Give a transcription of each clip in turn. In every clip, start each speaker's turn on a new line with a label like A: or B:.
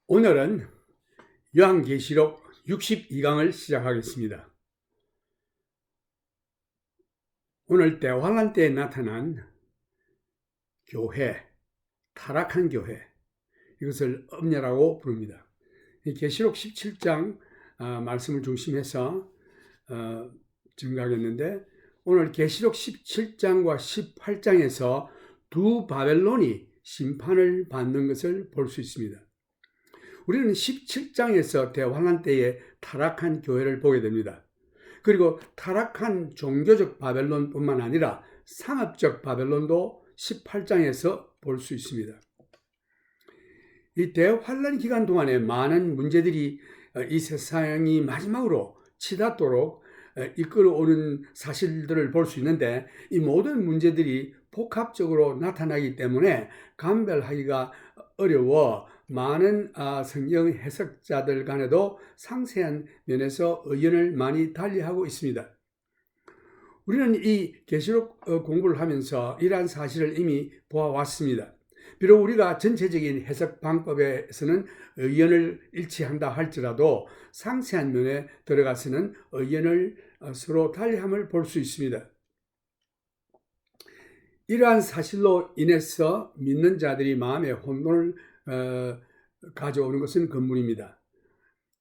A: 오늘은 요한계시록 62강을 시작하겠습니다. 오늘 대환란 때에 나타난 교회, 타락한 교회, 이것을 엄녀라고 부릅니다. 계시록 17장 말씀을 중심해서 증가하겠는데, 오늘 계시록 17장과 18장에서 두 바벨론이 심판을 받는 것을 볼 수 있습니다. 우리는 17장에서 대환란 때에 타락한 교회를 보게 됩니다. 그리고 타락한 종교적 바벨론뿐만 아니라 상업적 바벨론도 18장에서 볼 수 있습니다. 이 대환란 기간 동안에 많은 문제들이 이 세상이 마지막으로 치닫도록 이끌어오는 사실들을 볼 수 있는데, 이 모든 문제들이 복합적으로 나타나기 때문에 감별하기가 어려워 많은 성경 해석자들 간에도 상세한 면에서 의견을 많이 달리하고 있습니다. 우리는 이 계시록 공부를 하면서 이러한 사실을 이미 보아왔습니다. 비록 우리가 전체적인 해석 방법에서는 의견을 일치한다 할지라도 상세한 면에 들어가서는 의견을 서로 달리함을 볼 수 있습니다. 이러한 사실로 인해서 믿는 자들이 마음의 혼돈을 가져오는 것은 건물입니다.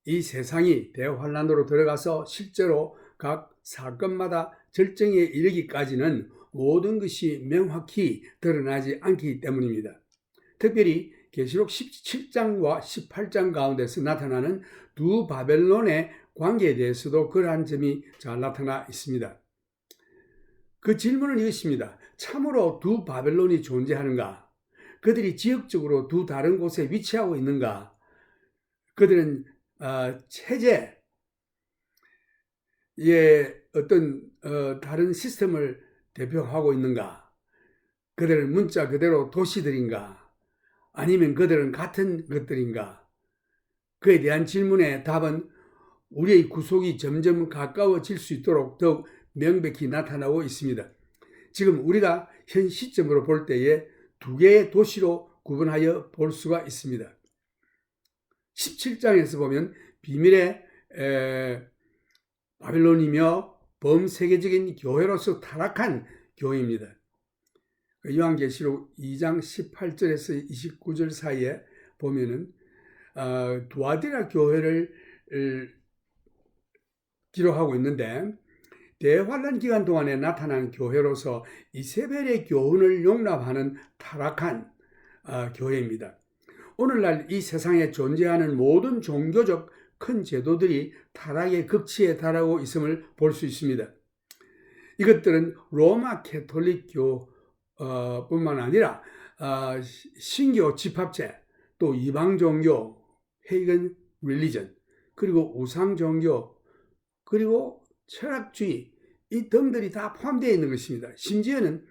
A: 이 세상이 대환란으로 들어가서 실제로 각 사건마다 절정에 이르기까지는 모든 것이 명확히 드러나지 않기 때문입니다. 특별히 계시록 17장과 18장 가운데서 나타나는 두 바벨론의 관계에 대해서도 그러한 점이 잘 나타나 있습니다. 그 질문은 이것입니다. 참으로 두 바벨론이 존재하는가? 그들이 지역적으로 두 다른 곳에 위치하고 있는가? 그들은 체제의 어떤 다른 시스템을 대표하고 있는가? 그들은 문자 그대로 도시들인가? 아니면 그들은 같은 것들인가? 그에 대한 질문의 답은 우리의 구속이 점점 가까워질 수 있도록 더욱 명백히 나타나고 있습니다. 지금 우리가 현 시점으로 볼 때에 두 개의 도시로 구분하여 볼 수가 있습니다. 17장에서 보면 비밀의 바벨론이며 범세계적인 교회로서 타락한 교회입니다. 요한계시록 2장 18절에서 29절 사이에 보면은 두아디라 교회를 기록하고 있는데, 대환란 기간 동안에 나타난 교회로서 이세벨의 교훈을 용납하는 타락한 교회입니다. 오늘날 이 세상에 존재하는 모든 종교적 큰 제도들이 타락의 극치에 달하고 있음을 볼 수 있습니다. 이것들은 로마 캐톨릭교 뿐만 아니라 신교 집합체, 또 이방 종교, 헤이건 릴리전, 그리고 우상 종교, 그리고 철학주의, 이 등들이 다 포함되어 있는 것입니다. 심지어는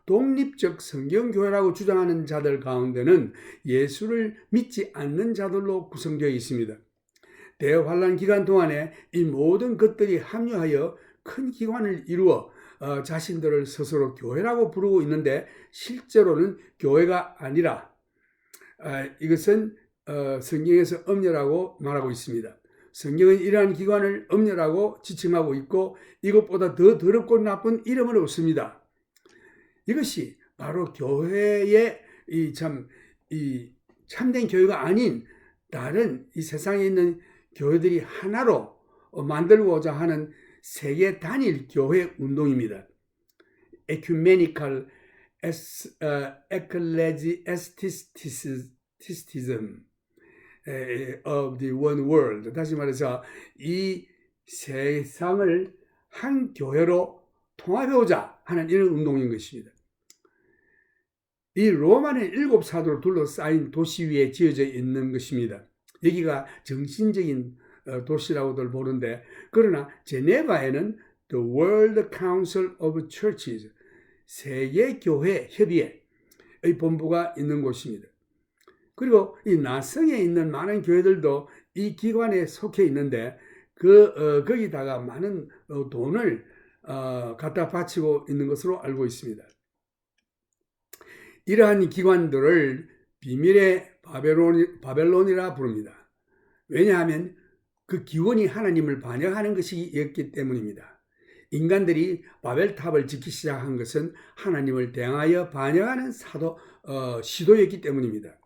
A: 독립적 성경교회라고 주장하는 자들 가운데는 예수를 믿지 않는 자들로 구성되어 있습니다. 대환란 기간 동안에 이 모든 것들이 합류하여 큰 기관을 이루어 자신들을 스스로 교회라고 부르고 있는데, 실제로는 교회가 아니라 이것은 성경에서 엄녀라고 말하고 있습니다. 성경은 이러한 기관을 엄녀라고 지칭하고 있고, 이것보다 더 더럽고 나쁜 이름은 없습니다. 이것이 바로 교회의 참된 교회가 아닌 다른 이 세상에 있는 교회들이 하나로 만들고자 하는 세계 단일 교회 운동입니다. Ecumenical Ecclesiasticism of the one world. 다시 말해서 이 세상을 한 교회로 통합해오자 하는 이런 운동인 것입니다. 이 로마는 7 사도로 둘러싸인 도시 위에 지어져 있는 것입니다. 여기가 정신적인 도시라고들 보는데, 그러나 제네바에는 The World Council of Churches, 세계교회 협의회의 본부가 있는 곳입니다. 그리고 이 나성에 있는 많은 교회들도 이 기관에 속해 있는데, 거기다가 많은 돈을 갖다 바치고 있는 것으로 알고 있습니다. 이러한 기관들을 비밀의 바벨론이라 부릅니다. 왜냐하면 그 기원이 하나님을 반역하는 것이었기 때문입니다. 인간들이 바벨탑을 짓기 시작한 것은 하나님을 대항하여 반역하는 시도였기 때문입니다.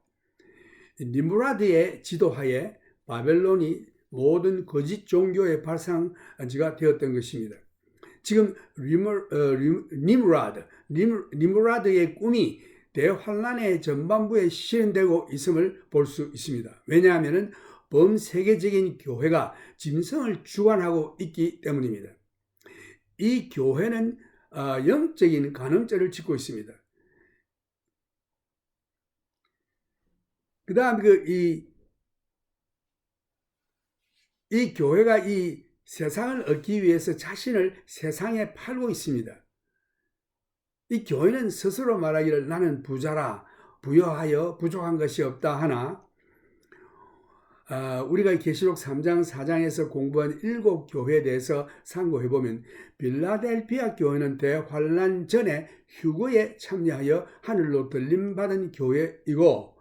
A: 니므라드의 지도하에 바벨론이 모든 거짓 종교의 발상지가 되었던 것입니다. 지금 니므라드의 꿈이 대환란의 전반부에 실현되고 있음을 볼 수 있습니다. 왜냐하면 범세계적인 교회가 짐승을 주관하고 있기 때문입니다. 이 교회는 영적인 간음죄를 짓고 있습니다. 그 다음 이 교회가 이 세상을 얻기 위해서 자신을 세상에 팔고 있습니다. 이 교회는 스스로 말하기를 나는 부자라 부여하여 부족한 것이 없다 하나 우리가 계시록 3장 4장에서 공부한 7교회에 대해서 상고해보면 빌라델피아 교회는 대환란 전에 휴거에 참여하여 하늘로 들림받은 교회이고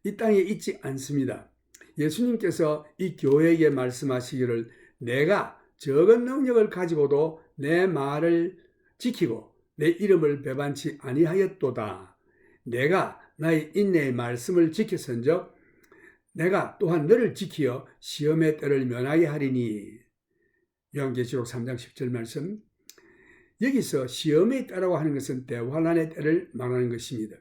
A: 이 땅에 있지 않습니다. 예수님께서 이 교회에게 말씀하시기를 내가 적은 능력을 가지고도 내 말을 지키고 내 이름을 배반치 아니하였도다. 내가 나의 인내의 말씀을 지켰은즉 내가 또한 너를 지키어 시험의 때를 면하게 하리니. 요한계시록 3장 10절 말씀. 여기서 시험의 때라고 하는 것은 대환란의 때를 말하는 것입니다.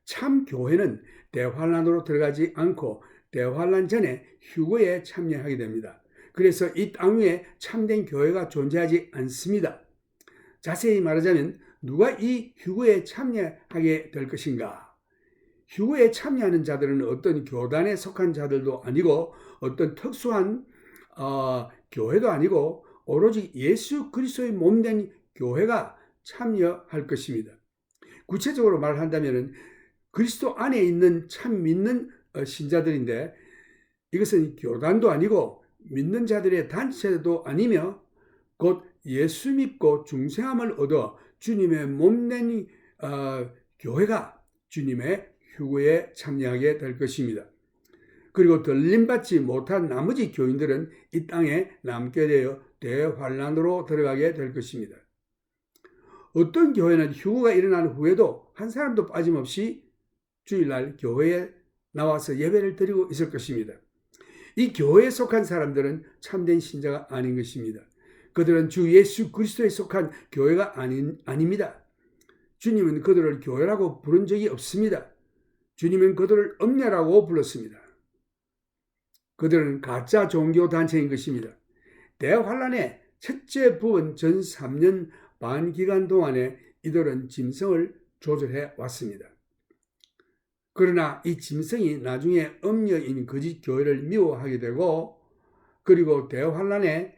A: 참 교회는 대환란으로 들어가지 않고 대환란 전에 휴거에 참여하게 됩니다. 그래서 이 땅 위에 참된 교회가 존재하지 않습니다. 자세히 말하자면 누가 이 휴거에 참여하게 될 것인가? 휴거에 참여하는 자들은 어떤 교단에 속한 자들도 아니고 어떤 특수한 교회도 아니고 오로지 예수 그리스도의 몸된 교회가 참여할 것입니다. 구체적으로 말한다면 그리스도 안에 있는 참 믿는 신자들인데 이것은 교단도 아니고 믿는 자들의 단체도 아니며 곧 예수 믿고 중생함을 얻어 주님의 몸된 교회가 주님의 휴거에 참여하게 될 것입니다. 그리고 들림받지 못한 나머지 교인들은 이 땅에 남게 되어 대환란으로 들어가게 될 것입니다. 어떤 교회는 휴거가 일어난 후에도 한 사람도 빠짐없이 주일날 교회에 나와서 예배를 드리고 있을 것입니다. 이 교회에 속한 사람들은 참된 신자가 아닌 것입니다. 그들은 주 예수 그리스도에 속한 교회가 아닙니다. 주님은 그들을 교회라고 부른 적이 없습니다. 주님은 그들을 음녀라고 불렀습니다. 그들은 가짜 종교단체인 것입니다. 대환란의 첫째 부분 전 3년 반 기간 동안에 이들은 짐승을 조절해 왔습니다. 그러나 이 짐승이 나중에 음녀인 거짓 교회를 미워하게 되고 그리고 대환란의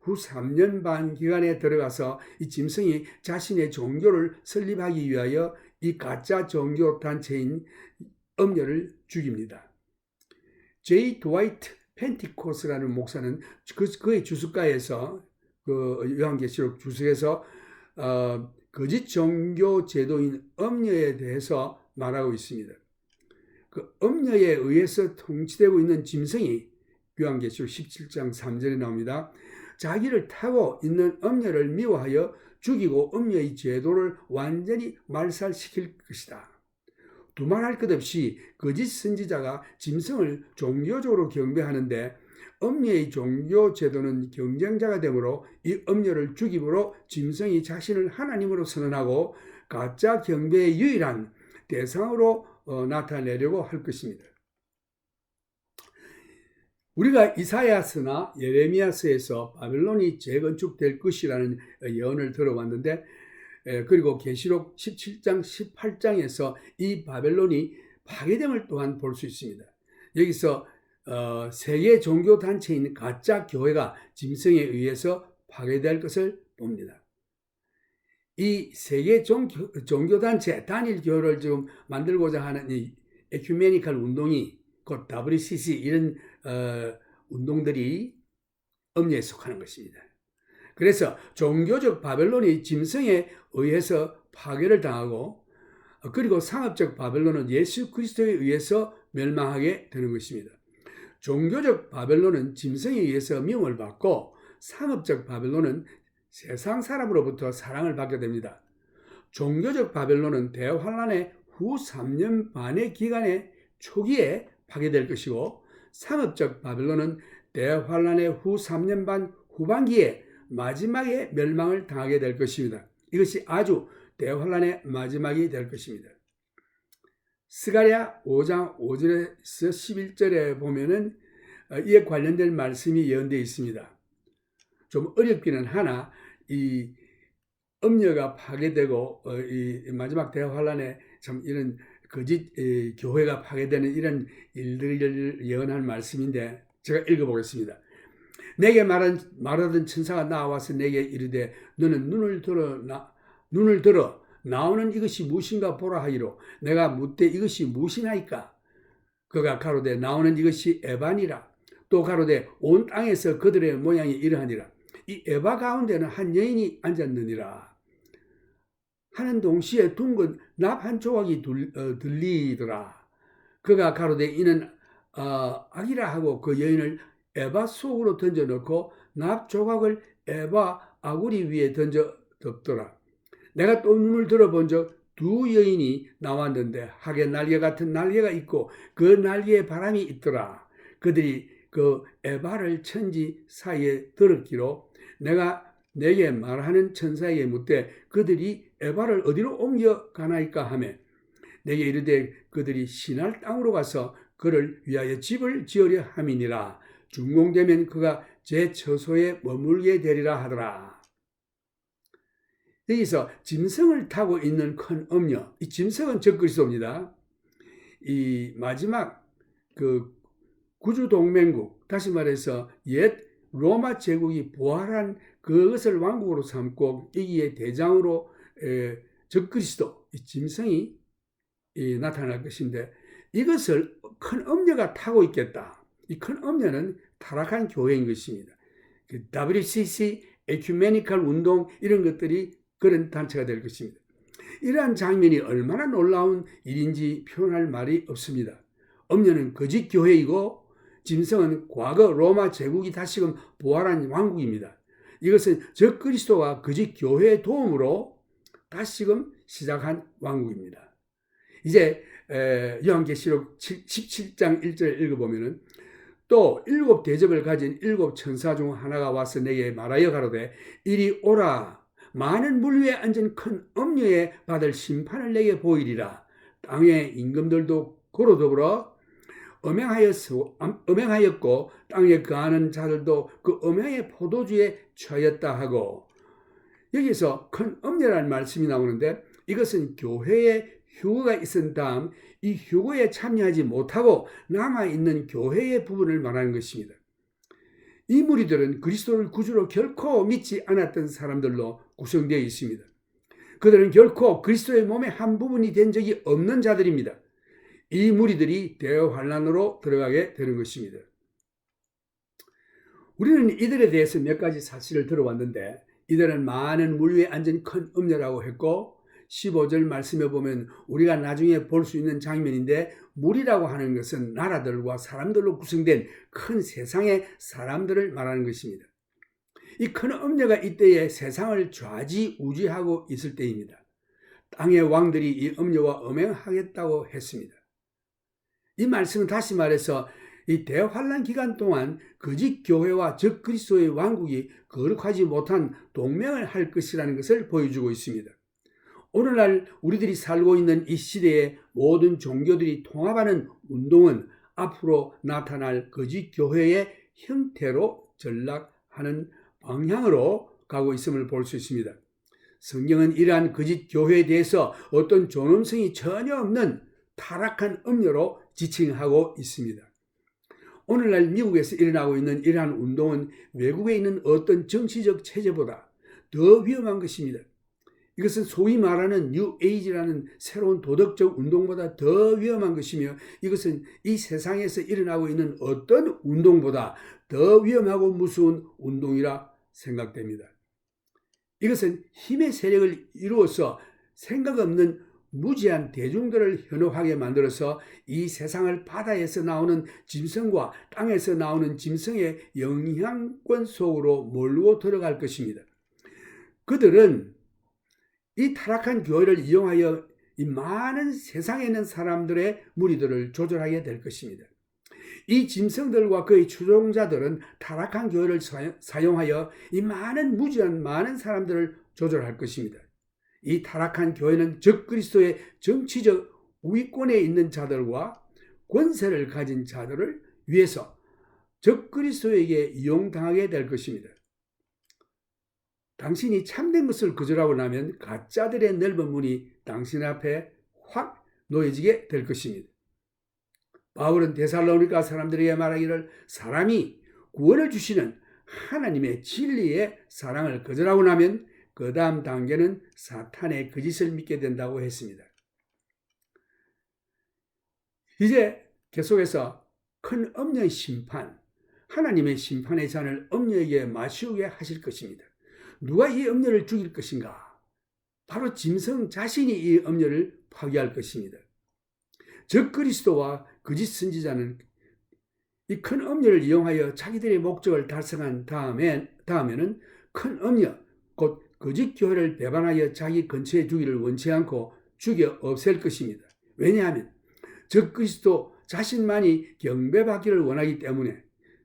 A: 후 3년 반 기간에 들어가서 이 짐승이 자신의 종교를 설립하기 위하여 이 가짜 종교 단체인 음녀를 죽입니다. J. 드와이트 펜티코스라는 목사는 그의 주석가에서 요한계시록 주석에서 거짓 종교 제도인 음녀에 대해서 말하고 있습니다. 그 음녀에 의해서 통치되고 있는 짐승이 요한계시록 17장 3절에 나옵니다. 자기를 타고 있는 음녀를 미워하여 죽이고 음녀의 제도를 완전히 말살시킬 것이다. 두말할 것 없이 거짓 선지자가 짐승을 종교적으로 경배하는데 음녀의 종교 제도는 경쟁자가 되므로 이 음녀를 죽임으로 짐승이 자신을 하나님으로 선언하고 가짜 경배의 유일한 대상으로 나타내려고 할 것입니다. 우리가 이사야서나 예레미야서에서 바벨론이 재건축될 것이라는 예언을 들어봤는데 그리고 계시록 17장 18장에서 이 바벨론이 파괴됨을 또한 볼 수 있습니다. 여기서 세계 종교단체인 가짜 교회가 짐승에 의해서 파괴될 것을 봅니다. 이 세계 종교단체 단일 교회를 지금 만들고자 하는 이 에큐메니컬 운동이 곧 WCC 이런 운동들이 음녀에 속하는 것입니다. 그래서 종교적 바벨론이 짐승에 의해서 파괴를 당하고 그리고 상업적 바벨론은 예수 그리스도에 의해서 멸망하게 되는 것입니다. 종교적 바벨론은 짐승에 의해서 미움을 받고 상업적 바벨론은 세상 사람으로부터 사랑을 받게 됩니다. 종교적 바벨론은 대환란의 후 3년 반의 기간의 초기에 파괴될 것이고 상업적 바벨론은 대환란의 후 3년 반 후반기에 마지막에 멸망을 당하게 될 것입니다. 이것이 아주 대환란의 마지막이 될 것입니다. 스가랴 5장 5절에서 11절에 보면은 이에 관련된 말씀이 예언되어 있습니다. 좀 어렵기는 하나 이 음녀가 파괴되고 이 마지막 대환란에 참 이런 거짓 교회가 파괴되는 이런 일들을 예언한 말씀인데 제가 읽어보겠습니다. 내게 말하던 천사가 나와서 내게 이르되 너는 눈을 들어 나오는 이것이 무엇인가 보라 하기로 내가 묻되 이것이 무엇이나이까. 그가 가로되 나오는 이것이 에바니라. 또 가로되 온 땅에서 그들의 모양이 이러하니라. 이 에바 가운데는 한 여인이 앉았느니라. 하는 동시에 둥근 납 한 조각이 들리더라. 그가 가로되 이는 악이라 하고 그 여인을 에바 속으로 던져놓고 납 조각을 에바 아구리 위에 던져 덮더라. 내가 또 눈을 들어본 적 두 여인이 나왔는데 하게 날개 같은 날개가 있고 그 날개에 바람이 있더라. 그들이 그 에바를 천지 사이에 들었기로 내가 내게 말하는 천사에게 묻되 그들이 에바를 어디로 옮겨가나이까 하매 내게 이르되 그들이 시날 땅으로 가서 그를 위하여 집을 지으려 함이니라. 준공되면 그가 제 처소에 머물게 되리라 하더라. 여기서 짐승을 타고 있는 큰 음녀, 이 짐승은 적그리스도입니다. 이 마지막 그 구주동맹국, 다시 말해서 옛 로마 제국이 부활한 그것을 왕국으로 삼고 이기의 대장으로 적그리스도, 이 짐승이 나타날 것인데 이것을 큰 음녀가 타고 있겠다. 이 큰 음녀는 타락한 교회인 것입니다. 그 WCC, 에큐메니컬 운동 이런 것들이 그런 단체가 될 것입니다. 이러한 장면이 얼마나 놀라운 일인지 표현할 말이 없습니다. 음녀는 거짓 교회이고 짐승은 과거 로마 제국이 다시금 부활한 왕국입니다. 이것은 적그리스도와 거짓 교회의 도움으로 다시금 시작한 왕국입니다. 이제 요한계시록 17장 1절 읽어보면은 또 7 대접을 가진 7 천사 중 하나가 와서 내게 말하여 가로되 이리 오라. 많은 물 위에 앉은 큰 음녀에 받을 심판을 내게 보이리라. 땅의 임금들도 그로 더불어 음행하였고 땅에 거하는 자들도 그 음행의 포도주에 취하였다 하고 여기서 큰 음녀라는 말씀이 나오는데 이것은 교회에 휴거가 있은 다음 이 휴거에 참여하지 못하고 남아있는 교회의 부분을 말하는 것입니다. 이 무리들은 그리스도를 구주로 결코 믿지 않았던 사람들로 구성되어 있습니다. 그들은 결코 그리스도의 몸의 한 부분이 된 적이 없는 자들입니다. 이 무리들이 대환란으로 들어가게 되는 것입니다. 우리는 이들에 대해서 몇 가지 사실을 들어왔는데 이들은 많은 물 위에 앉은 큰 음녀라고 했고 15절 말씀에 보면 우리가 나중에 볼 수 있는 장면인데 물이라고 하는 것은 나라들과 사람들로 구성된 큰 세상의 사람들을 말하는 것입니다. 이 큰 음녀가 이때에 세상을 좌지우지하고 있을 때입니다. 땅의 왕들이 이 음녀와 음행하겠다고 했습니다. 이 말씀은 다시 말해서 이 대환란 기간 동안 거짓 교회와 적그리스도의 왕국이 거룩하지 못한 동맹을 할 것이라는 것을 보여주고 있습니다. 오늘날 우리들이 살고 있는 이 시대에 모든 종교들이 통합하는 운동은 앞으로 나타날 거짓 교회의 형태로 전락하는 방향으로 가고 있음을 볼 수 있습니다. 성경은 이러한 거짓 교회에 대해서 어떤 존엄성이 전혀 없는 타락한 음료로 지칭하고 있습니다. 오늘날 미국에서 일어나고 있는 이러한 운동은 외국에 있는 어떤 정치적 체제보다 더 위험한 것입니다. 이것은 소위 말하는 뉴 에이지라는 새로운 도덕적 운동보다 더 위험한 것이며 이것은 이 세상에서 일어나고 있는 어떤 운동보다 더 위험하고 무서운 운동이라 생각됩니다. 이것은 힘의 세력을 이루어서 생각 없는 무지한 대중들을 현혹하게 만들어서 이 세상을 바다에서 나오는 짐승과 땅에서 나오는 짐승의 영향권 속으로 몰고 들어갈 것입니다. 그들은 이 타락한 교회를 이용하여 이 많은 세상에 있는 사람들의 무리들을 조절하게 될 것입니다. 이 짐승들과 그의 추종자들은 타락한 교회를 사용하여 이 무지한 많은 사람들을 조절할 것입니다. 이 타락한 교회는 적그리스도의 정치적 우위권에 있는 자들과 권세를 가진 자들을 위해서 적그리스도에게 이용당하게 될 것입니다. 당신이 참된 것을 거절하고 나면 가짜들의 넓은 문이 당신 앞에 확 놓여지게 될 것입니다. 바울은 데살로니가 사람들에게 말하기를 사람이 구원을 주시는 하나님의 진리의 사랑을 거절하고 나면 그 다음 단계는 사탄의 거짓을 믿게 된다고 했습니다. 이제 계속해서 큰 엄녀의 심판, 하나님의 심판의 잔을 엄녀에게 마시우게 하실 것입니다. 누가 이 엄녀를 죽일 것인가? 바로 짐승 자신이 이 엄녀를 파괴할 것입니다. 적그리스도와 거짓 선지자는 이 큰 엄녀를 이용하여 자기들의 목적을 달성한 다음에는 큰 엄녀, 곧 거짓 교회를 배반하여 자기 근처에 두기를 원치 않고 죽여 없앨 것입니다. 왜냐하면 적그리스도 자신만이 경배받기를 원하기 때문에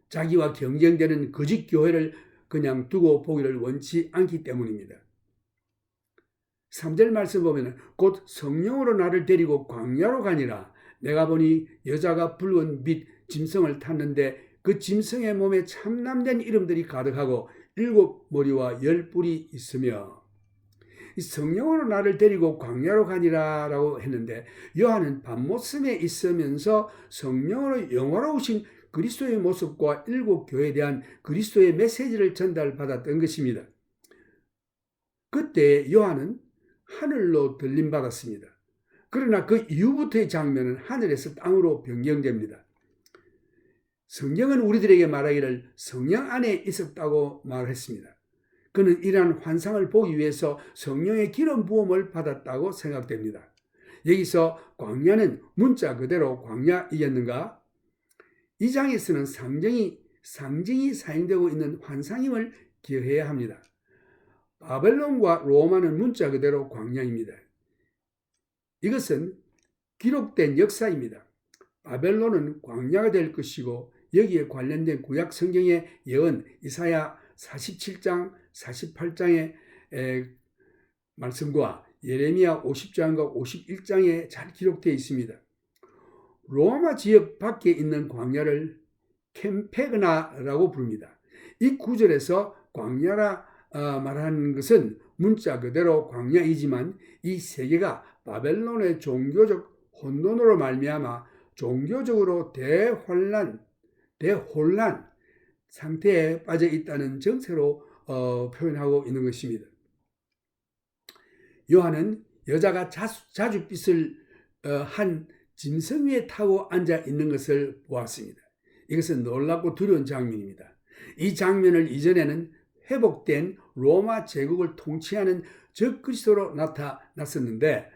A: 자기와 경쟁되는 거짓 교회를 그냥 두고 보기를 원치 않기 때문입니다. 3절 말씀 보면 곧 성령으로 나를 데리고 광야로 가니라. 내가 보니 여자가 붉은 빛 짐승을 탔는데 그 짐승의 몸에 참남된 이름들이 가득하고 7 머리와 10 뿔이 있으며, 성령으로 나를 데리고 광야로 가니라 라고 했는데, 요한은 밤모섬에 있으면서 성령으로 영화로우신 그리스도의 모습과 7 교회에 대한 그리스도의 메시지를 전달받았던 것입니다. 그때 요한은 하늘로 들림받았습니다. 그러나 그 이후부터의 장면은 하늘에서 땅으로 변경됩니다. 성경은 우리들에게 말하기를 성령 안에 있었다고 말했습니다. 그는 이러한 환상을 보기 위해서 성령의 기름 부음을 받았다고 생각됩니다. 여기서 광야는 문자 그대로 광야이겠는가? 이 장에서는 상징이 사용되고 있는 환상임을 기억해야 합니다. 바벨론과 로마는 문자 그대로 광야입니다. 이것은 기록된 역사입니다. 바벨론은 광야가 될 것이고 여기에 관련된 구약 성경의 예언 이사야 47장, 48장의 말씀과 예레미야 50장과 51장에 잘 기록되어 있습니다. 로마 지역 밖에 있는 광야를 캠페그나라고 부릅니다. 이 구절에서 광야라 말하는 것은 문자 그대로 광야이지만 이 세계가 바벨론의 종교적 혼돈으로 말미암아 종교적으로 대혼란 상태에 빠져 있다는 정체로 표현하고 있는 것입니다. 요한은 여자가 자줏빛을 한 짐승 위에 타고 앉아 있는 것을 보았습니다. 이것은 놀랍고 두려운 장면입니다. 이 장면을 이전에는 회복된 로마 제국을 통치하는 적그리스도로 나타났었는데,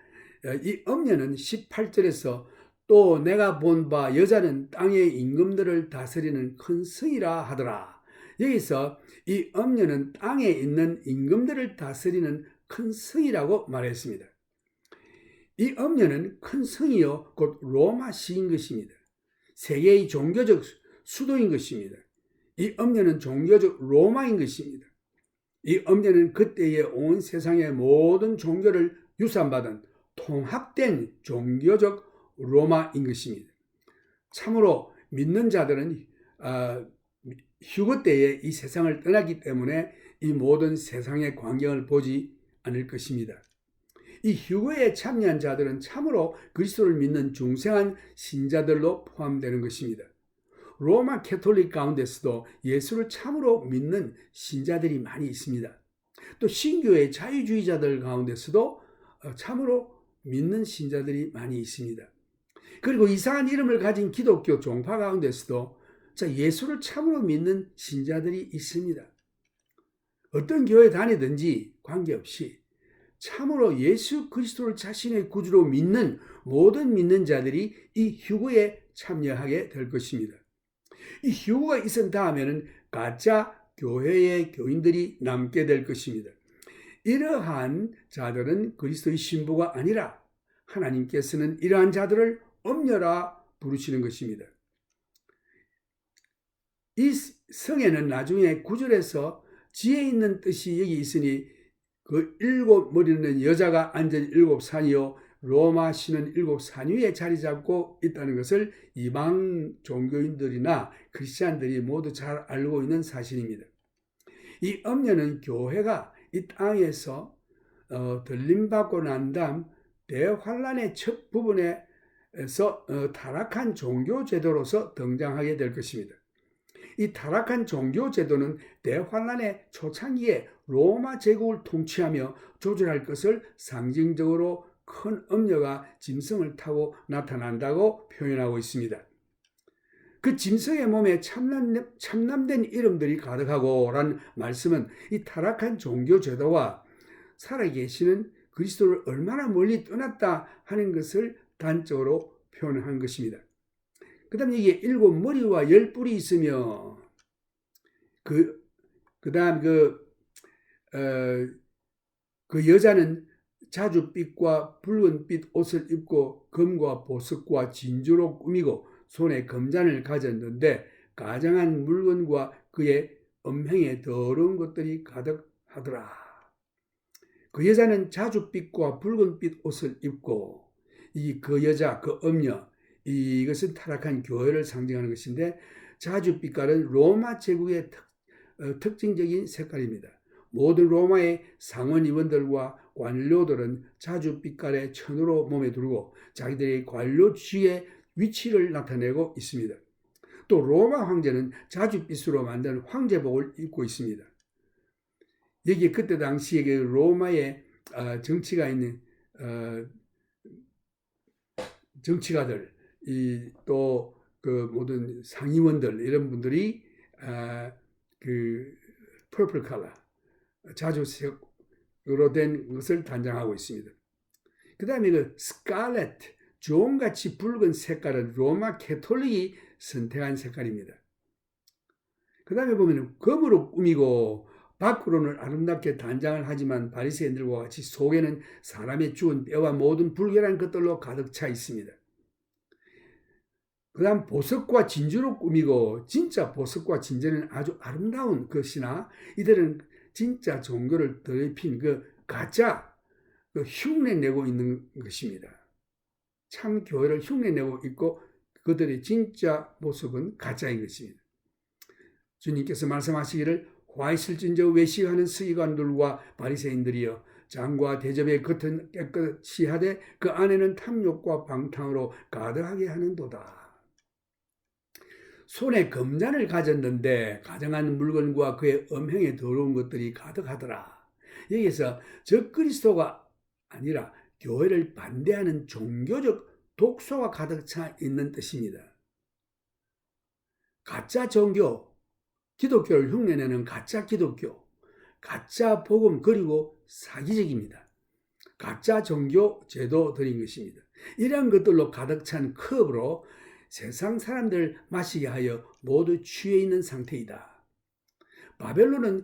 A: 이 엄녀는 18절에서 또 내가 본 바 여자는 땅의 임금들을 다스리는 큰 성이라 하더라. 여기서 이 엄녀는 땅에 있는 임금들을 다스리는 큰 성이라고 말했습니다. 이 엄녀는 큰 성이요 곧 로마시인 것입니다. 세계의 종교적 수도인 것입니다. 이 엄녀는 종교적 로마인 것입니다. 이 엄녀는 그때의 온 세상의 모든 종교를 유산받은 통합된 종교적 로마인 것입니다. 참으로 믿는 자들은 휴거 때에 이 세상을 떠나기 때문에 이 모든 세상의 광경을 보지 않을 것입니다. 이 휴거에 참여한 자들은 참으로 그리스도를 믿는 중생한 신자들로 포함되는 것입니다. 로마 캐톨릭 가운데서도 예수를 참으로 믿는 신자들이 많이 있습니다. 또 신교의 자유주의자들 가운데서도 참으로 믿는 신자들이 많이 있습니다. 그리고 이상한 이름을 가진 기독교 종파 가운데서도 예수를 참으로 믿는 신자들이 있습니다. 어떤 교회 다니든지 관계없이 참으로 예수 그리스도를 자신의 구주로 믿는 모든 믿는 자들이 이 휴거에 참여하게 될 것입니다. 이 휴거가 있은 다음에는 가짜 교회의 교인들이 남게 될 것입니다. 이러한 자들은 그리스도의 신부가 아니라 하나님께서는 이러한 자들을 엄녀라 부르시는 것입니다. 이 성에는 나중에 9절에서 지혜 있는 뜻이 여기 있으니 그 7머리는 여자가 앉은 7산이요 로마 신은 7산 위에 자리 잡고 있다는 것을 이방 종교인들이나 크리스찬들이 모두 잘 알고 있는 사실입니다. 이 엄녀는 교회가 이 땅에서 들림받고 난 다음 대환란의 첫 부분에서 타락한 종교 제도로서 등장하게 될 것입니다. 이 타락한 종교 제도는 대환란의 초창기에 로마 제국을 통치하며 조절할 것을 상징적으로 큰 엄녀가 짐승을 타고 나타난다고 표현하고 있습니다. 그 짐승의 몸에 참남된 이름들이 가득하고 라는 말씀은 이 타락한 종교 제도와 살아계시는 그리스도를 얼마나 멀리 떠났다 하는 것을 단적으로 표현한 것입니다. 그 다음 여기에 7머리와 10뿔이 있으며 그 다음 그 여자는 자줏빛과 붉은빛 옷을 입고 금과 보석과 진주로 꾸미고 손에 금잔을 가졌는데 가장한 물건과 그의 음행에 더러운 것들이 가득하더라. 그 여자는 자줏빛과 붉은빛 옷을 입고 그 여자, 그 엄녀, 이것은 타락한 교회를 상징하는 것인데 자줏빛깔은 로마 제국의 특징적인 색깔입니다. 모든 로마의 상원의원들과 관료들은 자줏빛깔의 천으로 몸에 두르고 자기들의 관료지의 위치를 나타내고 있습니다. 또 로마 황제는 자줏빛으로 만든 황제복을 입고 있습니다. 여기 그때 당시에 그 로마의 정치가 있는 정치가들 또 그 모든 상의원들 이런 분들이 그 퍼플 컬러 자주색으로 된 것을 단장하고 있습니다. 그 다음에 그 스칼렛 주홍같이 붉은 색깔은 로마 캐톨릭이 선택한 색깔입니다. 그 다음에 보면 금으로 꾸미고 밖으로는 아름답게 단장을 하지만 바리새인들과 같이 속에는 사람의 죽은 뼈와 모든 불결한 것들로 가득 차 있습니다. 그 다음 보석과 진주로 꾸미고 진짜 보석과 진주는 아주 아름다운 것이나 이들은 진짜 종교를 더럽힌 그 가짜 흉내내고 있는 것입니다. 참 교회를 흉내내고 있고 그들의 진짜 모습은 가짜인 것입니다. 주님께서 말씀하시기를 화 있을진저 외식하는 서기관들과 바리새인들이여 장과 대접의 겉은 깨끗이 하되 그 안에는 탐욕과 방탕으로 가득하게 하는도다. 손에 금잔을 가졌는데 가장한 물건과 그의 음행에 더러운 것들이 가득하더라. 여기서 적그리스도가 아니라 교회를 반대하는 종교적 독소가 가득 차 있는 뜻입니다. 가짜 종교, 기독교를 흉내내는 가짜 기독교, 가짜 복음 그리고 사기적입니다. 가짜 종교 제도들인 것입니다. 이러한 것들로 가득 찬 컵으로 세상 사람들 마시게 하여 모두 취해 있는 상태이다. 바벨론은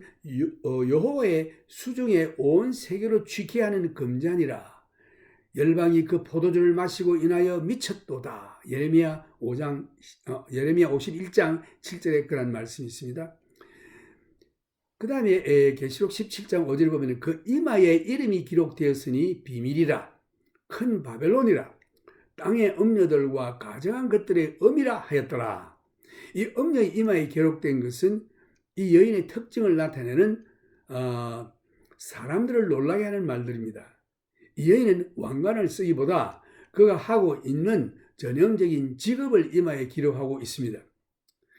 A: 여호와의 수중에 온 세계로 취케 하는 금잔이라 열방이 그 포도주를 마시고 인하여 미쳤도다. 예레미야 51장 7절에 그런 말씀이 있습니다. 그 다음에 계시록 17장 5절에 보면 그 이마에 이름이 기록되었으니 비밀이라 큰 바벨론이라 땅의 음녀들과 가정한 것들의 음이라 하였더라. 이 음녀의 이마에 기록된 것은 이 여인의 특징을 나타내는 사람들을 놀라게 하는 말들입니다. 이 여인은 왕관을 쓰기보다 그가 하고 있는 전형적인 직업을 이마에 기록하고 있습니다.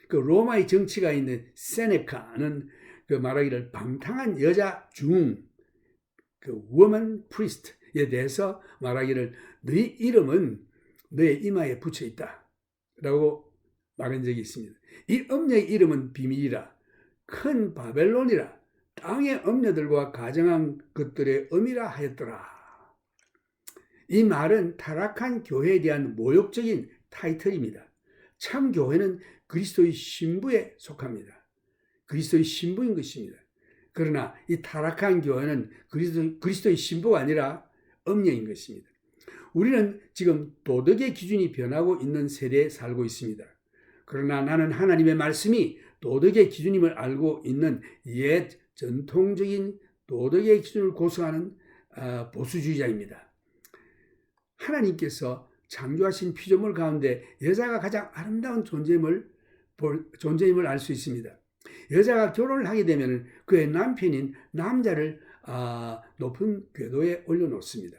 A: 그 로마의 정치가 있는 세네카는 그 말하기를 방탕한 여자 중, 그 woman priest에 대해서 말하기를 너희 이름은 너의 이마에 붙여 있다 라고 말한 적이 있습니다. 이 음녀의 이름은 비밀이라 큰 바벨론이라 땅의 음녀들과 가정한 것들의 음이라 하였더라. 이 말은 타락한 교회에 대한 모욕적인 타이틀입니다. 참 교회는 그리스도의 신부에 속합니다. 그리스도의 신부인 것입니다. 그러나 이 타락한 교회는 그리스도의 신부가 아니라 음녀인 것입니다. 우리는 지금 도덕의 기준이 변하고 있는 세대에 살고 있습니다. 그러나 나는 하나님의 말씀이 도덕의 기준임을 알고 있는 옛 전통적인 도덕의 기준을 고수하는 보수주의자입니다. 하나님께서 창조하신 피조물 가운데 여자가 가장 아름다운 존재임을 알 수 있습니다. 여자가 결혼을 하게 되면 그의 남편인 남자를 높은 궤도에 올려놓습니다.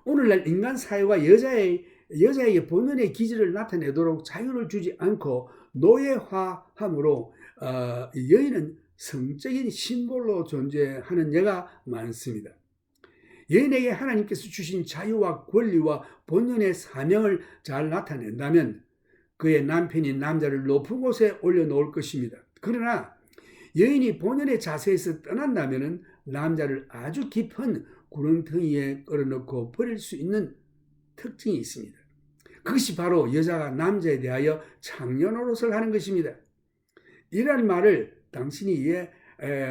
A: 오늘날 인간 사회가 여자에게 본연의 기질을 나타내도록 자유를 주지 않고 노예화함으로 여인은 성적인 심볼로 존재하는 예가 많습니다. 여인에게 하나님께서 주신 자유와 권리와 본연의 사명을 잘 나타낸다면 그의 남편인 남자를 높은 곳에 올려놓을 것입니다. 그러나 여인이 본연의 자세에서 떠난다면 남자를 아주 깊은 구렁텅이에 끌어넣고 버릴 수 있는 특징이 있습니다. 그것이 바로 여자가 남자에 대하여 창녀 노릇을 하는 것입니다. 이런 말을 당신이 이해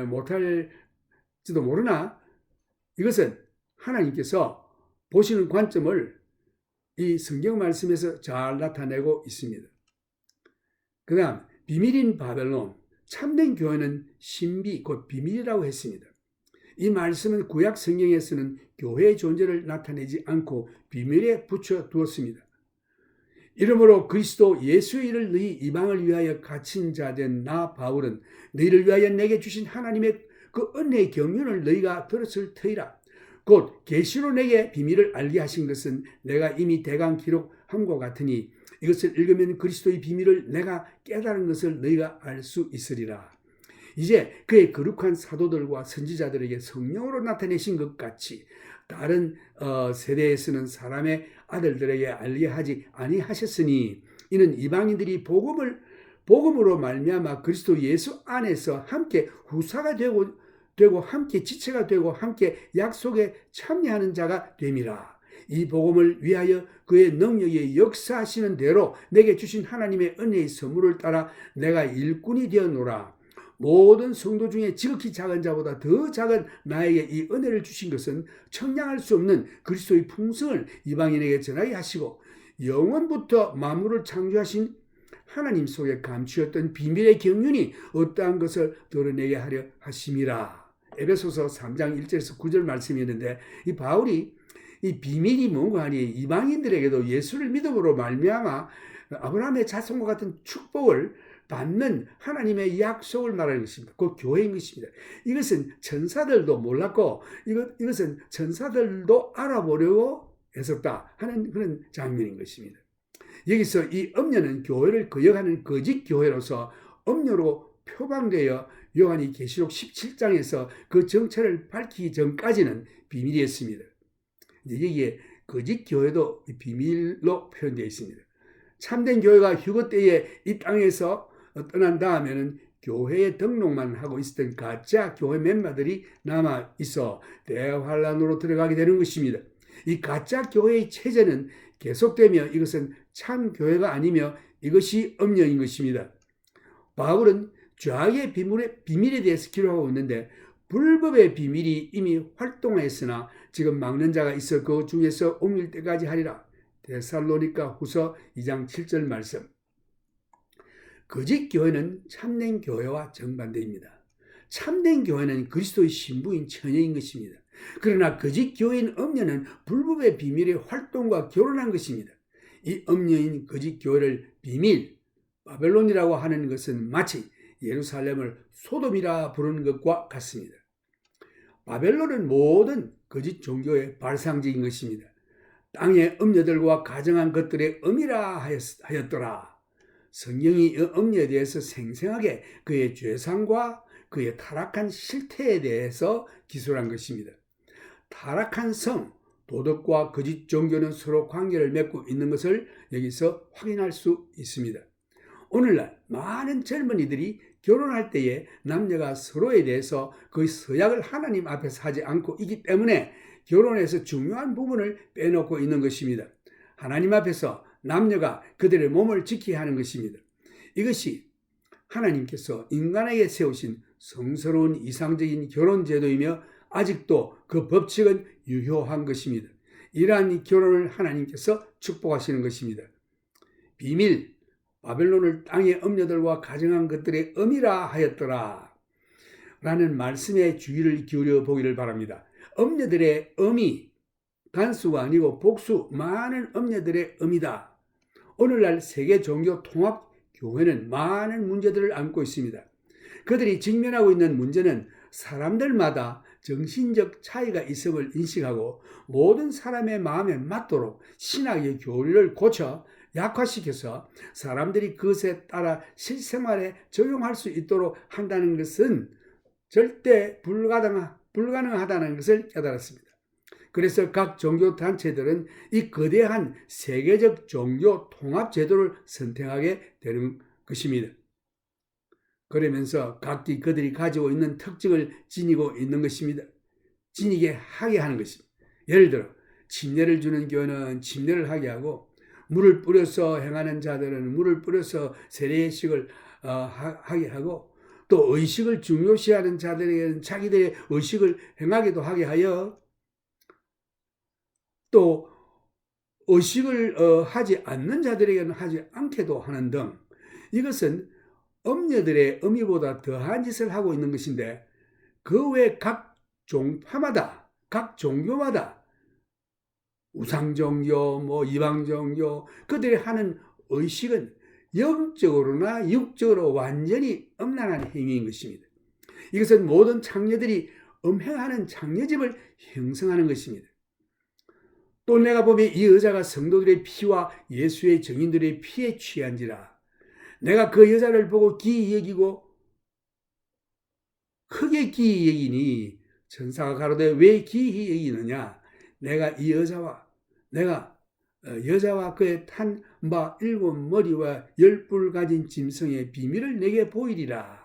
A: 못할지도 모르나 이것은 하나님께서 보시는 관점을 이 성경 말씀에서 잘 나타내고 있습니다. 그 다음 비밀인 바벨론, 참된 교회는 신비 곧 비밀이라고 했습니다. 이 말씀은 구약 성경에서는 교회의 존재를 나타내지 않고 비밀에 붙여 두었습니다. 이러므로 그리스도 예수의 일을 너희 이방을 위하여 갇힌 자 된 나 바울은 너희를 위하여 내게 주신 하나님의 그 은혜의 경륜을 너희가 들었을 터이라. 곧 계시로 내게 비밀을 알게 하신 것은 내가 이미 대강 기록함과 같으니 이것을 읽으면 그리스도의 비밀을 내가 깨달은 것을 너희가 알 수 있으리라. 이제 그의 거룩한 사도들과 선지자들에게 성령으로 나타내신 것 같이 다른 세대에서는 사람의 아들들에게 알게 하지 아니하셨으니 이는 이방인들이 복음으로 말미암아 그리스도 예수 안에서 함께 후사가 되고 함께 지체가 되고 함께 약속에 참여하는 자가 됨이라. 이 복음을 위하여 그의 능력이 역사하시는 대로 내게 주신 하나님의 은혜의 선물을 따라 내가 일꾼이 되었노라. 모든 성도 중에 지극히 작은 자보다 더 작은 나에게 이 은혜를 주신 것은 청량할 수 없는 그리스도의 풍성을 이방인에게 전하게 하시고 영원부터 만물을 창조하신 하나님 속에 감추었던 비밀의 경륜이 어떠한 것을 드러내게 하려 하심이라. 에베소서 3장 1절에서 9절 말씀이었는데 이 바울이 이 비밀이 뭔가 하니 이방인들에게도 예수를 믿음으로 말미암아 아브라함의 자손과 같은 축복을 받는 하나님의 약속을 말하는 것입니다. 그 교회인 것입니다. 이것은 천사들도 몰랐고 이것은 천사들도 알아보려고 애썼다 하는 그런 장면인 것입니다. 여기서 이 음녀는 교회를 거역하는 거짓 교회로서 음녀로 표방되어 요한이 계시록 17장에서 그 정체를 밝히기 전까지는 비밀이었습니다. 여기에 거짓 교회도 비밀로 표현되어 있습니다. 참된 교회가 휴거 때에 이 땅에서 떠난 다음에는 교회에 등록만 하고 있었던 가짜 교회 멤버들이 남아 있어 대환란으로 들어가게 되는 것입니다. 이 가짜 교회의 체제는 계속되며 이것은 참 교회가 아니며 이것이 음녀인 것입니다. 바울은 죄악의 비밀에 대해서 기록하고 있는데 불법의 비밀이 이미 활동했으나 지금 막는 자가 있어 그 중에서 옮길 때까지 하리라. 데살로니가 후서 2장 7절 말씀. 거짓 교회는 참된 교회와 정반대입니다. 참된 교회는 그리스도의 신부인 처녀인 것입니다. 그러나 거짓 교회인 음녀는 불법의 비밀의 활동과 결혼한 것입니다. 이 음녀인 거짓 교회를 비밀, 바벨론이라고 하는 것은 마치 예루살렘을 소돔이라 부르는 것과 같습니다. 바벨론은 모든 거짓 종교의 발상지인 것입니다. 땅의 음녀들과 가정한 것들의 음이라 하였더라. 성경이 음녀에 대해서 생생하게 그의 죄상과 그의 타락한 실태에 대해서 기술한 것입니다. 타락한 성, 도덕과 거짓 종교는 서로 관계를 맺고 있는 것을 여기서 확인할 수 있습니다. 오늘날 많은 젊은이들이 결혼할 때에 남녀가 서로에 대해서 그 서약을 하나님 앞에서 하지 않고 있기 때문에 결혼에서 중요한 부분을 빼놓고 있는 것입니다. 하나님 앞에서 남녀가 그들의 몸을 지켜야 하는 것입니다. 이것이 하나님께서 인간에게 세우신 성스러운 이상적인 결혼 제도이며 아직도 그 법칙은 유효한 것입니다. 이러한 결혼을 하나님께서 축복하시는 것입니다. 비밀, 바벨론을 땅의 엄녀들과 가정한 것들의 엄이라 하였더라 라는 말씀에 주의를 기울여 보기를 바랍니다. 엄녀들의 엄이 단수가 아니고 복수, 많은 엄녀들의 엄이다. 오늘날 세계 종교 통합 교회는 많은 문제들을 안고 있습니다. 그들이 직면하고 있는 문제는 사람들마다 정신적 차이가 있음을 인식하고 모든 사람의 마음에 맞도록 신학의 교리를 고쳐 약화시켜서 사람들이 그것에 따라 실생활에 적용할 수 있도록 한다는 것은 절대 불가능하다는 것을 깨달았습니다. 그래서 각 종교단체들은 이 거대한 세계적 종교 통합 제도를 선택하게 되는 것입니다. 그러면서 각기 그들이 가지고 있는 특징을 지니고 있는 것입니다. 지니게 하게 하는 것입니다. 예를 들어 침례를 주는 교회는 침례를 하게 하고 물을 뿌려서 행하는 자들은 물을 뿌려서 세례식을 하게 하고 또 의식을 중요시하는 자들에게는 자기들의 의식을 행하기도 하게 하여 또 의식을 하지 않는 자들에게는 하지 않게도 하는 등 이것은 엄녀들의 의미보다 더한 짓을 하고 있는 것인데 그 외 각 종파마다 각 종교마다 우상종교, 이방종교 그들이 하는 의식은 영적으로나 육적으로 완전히 음란한 행위인 것입니다. 이것은 모든 창녀들이 음행하는 창녀집을 형성하는 것입니다. 또 내가 보면 이 여자가 성도들의 피와 예수의 증인들의 피에 취한지라 내가 그 여자를 보고 기이 여기고 크게 기이 여기니 천사가 가로되 왜 기이 여기느냐 내가 이 여자와 여자와 그의 탄 바 7머리와 10뿔 가진 짐승의 비밀을 내게 보이리라.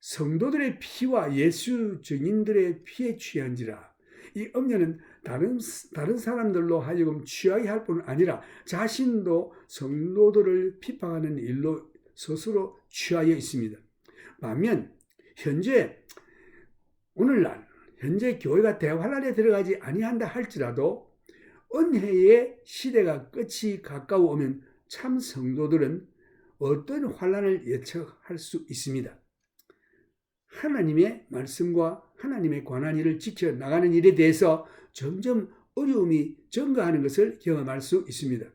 A: 성도들의 피와 예수 증인들의 피에 취한지라. 이 엄녀는 다른 사람들로 하여금 취하게 할 뿐 아니라 자신도 성도들을 핍박하는 일로 스스로 취하여 있습니다. 반면 오늘날 현재 교회가 대환란에 들어가지 아니한다 할지라도 은혜의 시대가 끝이 가까워오면 참 성도들은 어떤 환란을 예측할 수 있습니다. 하나님의 말씀과 하나님의 권한 일을 지켜나가는 일에 대해서 점점 어려움이 증가하는 것을 경험할 수 있습니다.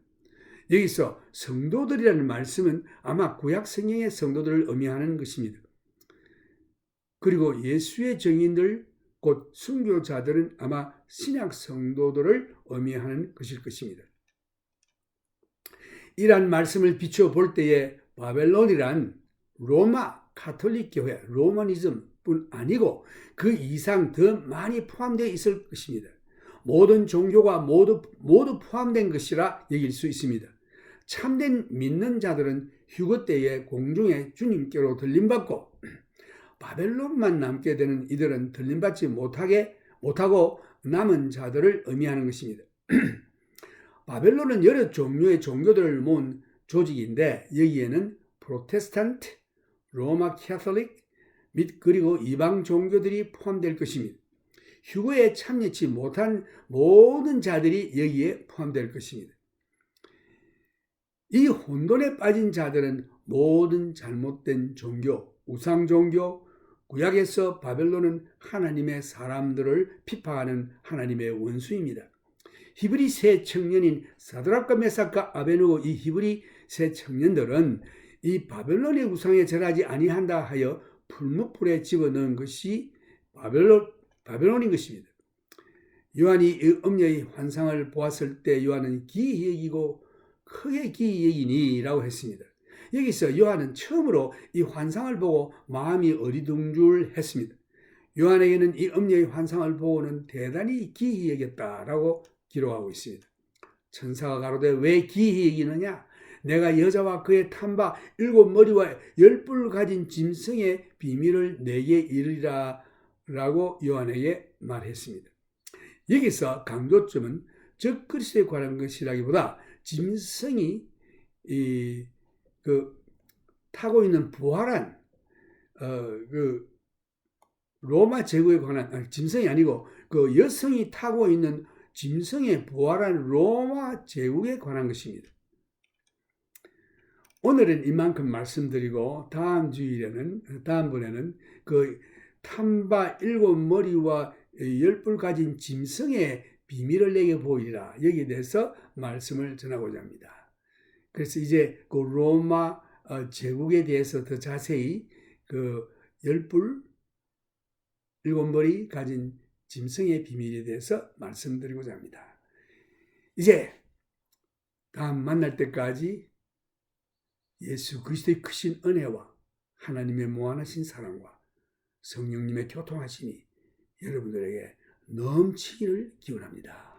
A: 여기서 성도들이라는 말씀은 아마 구약 성경의 성도들을 의미하는 것입니다. 그리고 예수의 증인들 곧 순교자들은 아마 신약 성도들을 의미하는 것일 것입니다. 이러한 말씀을 비춰볼 때에 바벨론이란 로마 카톨릭 교회, 로마니즘뿐 아니고 그 이상 더 많이 포함되어 있을 것입니다. 모든 종교가 모두 포함된 것이라 여길 수 있습니다. 참된 믿는 자들은 휴거 때에 공중에 주님께로 들림받고 바벨론만 남게 되는 이들은 들림받지 못하고 남은 자들을 의미하는 것입니다. 바벨론은 여러 종류의 종교들을 모은 조직인데 여기에는 프로테스탄트, 로마 캐톨릭 및 그리고 이방 종교들이 포함될 것입니다. 휴거에 참여치 못한 모든 자들이 여기에 포함될 것입니다. 이 혼돈에 빠진 자들은 모든 잘못된 종교, 우상 종교, 구약에서 바벨론은 하나님의 사람들을 핍박하는 하나님의 원수입니다. 히브리 세 청년인 사드락과 메삭과 아베누고 이 히브리 세 청년들은 이 바벨론의 우상에 절하지 아니한다 하여 풀무불에 집어넣은 것이 바벨론인 것입니다. 요한이 이 엄녀의 환상을 보았을 때 요한은 기이 여기고 크게 기이 여기니 라고 했습니다. 여기서 요한은 처음으로 이 환상을 보고 마음이 어리둥절했습니다. 요한에게는 이 엄녀의 환상을 보고는 대단히 기이 여겼다라고 기록하고 있습니다. 천사가 가로되 왜 기이 여기느냐? 내가 여자와 그의 탐바 7머리와 10뿔 가진 짐승의 비밀을 내게 이르리라 라고 요한에게 말했습니다. 여기서 강조점은 적그리스도에 관한 것이라기보다 짐승이 타고 있는 부활한 로마 제국에 관한 짐승이 아니고 그 여성이 타고 있는 짐승의 부활한 로마 제국에 관한 것입니다. 오늘은 이만큼 말씀드리고 다음번에는 그 탐바 7머리와 10뿔 가진 짐승의 비밀을 내게 보이리라 여기에 대해서 말씀을 전하고자 합니다. 그래서 이제 그 로마 제국에 대해서 더 자세히 그 10뿔 7머리 가진 짐승의 비밀에 대해서 말씀드리고자 합니다. 이제 다음 만날 때까지 예수 그리스도의 크신 은혜와 하나님의 무한하신 사랑과 성령님의 교통하심이 여러분들에게 넘치기를 기원합니다.